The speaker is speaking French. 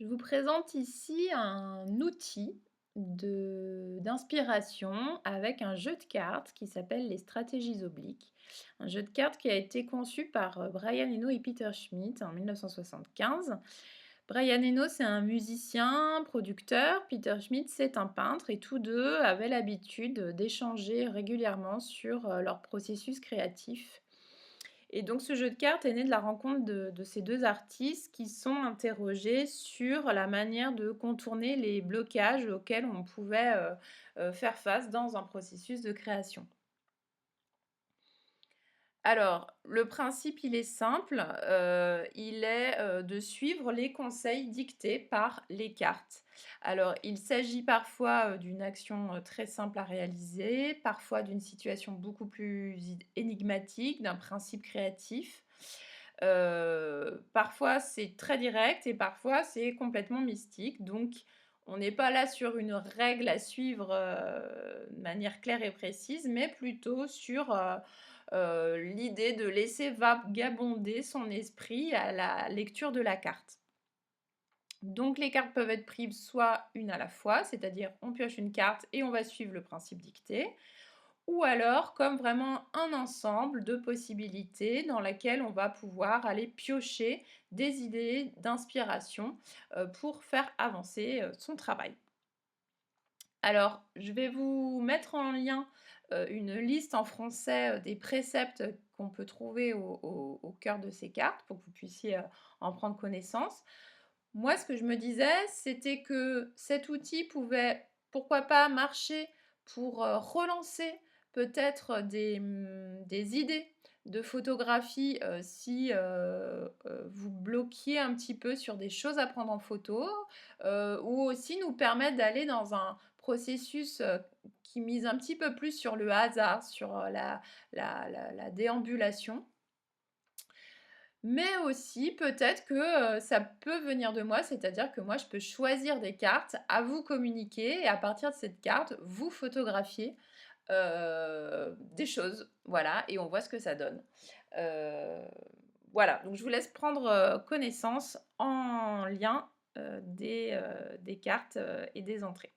Je vous présente ici un outil d'inspiration avec un jeu de cartes qui s'appelle les stratégies obliques. Un jeu de cartes qui a été conçu par Brian Eno et Peter Schmidt en 1975. Brian Eno, c'est un musicien, producteur. Peter Schmidt, c'est un peintre. Et tous deux avaient l'habitude d'échanger régulièrement sur leur processus créatif. Et donc ce jeu de cartes est né de la rencontre de ces 2 artistes qui sont interrogés sur la manière de contourner les blocages auxquels on pouvait, faire face dans un processus de création. Alors, le principe, il est simple, il est, de suivre les conseils dictés par les cartes. Alors, il s'agit parfois, d'une action, très simple à réaliser, parfois d'une situation beaucoup plus énigmatique, d'un principe créatif. Parfois c'est très direct et parfois c'est complètement mystique. Donc on n'est pas là sur une règle à suivre, de manière claire et précise, mais plutôt sur, l'idée de laisser vagabonder son esprit à la lecture de la carte. Donc les cartes peuvent être prises soit une à la fois, c'est-à-dire on pioche une carte et on va suivre le principe dicté, ou alors comme vraiment un ensemble de possibilités dans laquelle on va pouvoir aller piocher des idées d'inspiration, pour faire avancer, son travail. Alors, je vais vous mettre en lien, une liste en français, des préceptes qu'on peut trouver au cœur de ces cartes pour que vous puissiez, en prendre connaissance. Moi, ce que je me disais, c'était que cet outil pouvait, pourquoi pas, marcher pour, relancer peut-être des idées de photographie, si, vous bloquiez un petit peu sur des choses à prendre en photo, ou aussi nous permettre d'aller dans un processus, qui mise un petit peu plus sur le hasard, sur, la déambulation. Mais aussi peut-être que, ça peut venir de moi, c'est-à-dire que moi je peux choisir des cartes à vous communiquer et à partir de cette carte, vous photographier, des choses, voilà et on voit ce que ça donne. Heu, voilà, donc je vous laisse prendre, connaissance en lien, des cartes, et des entrées.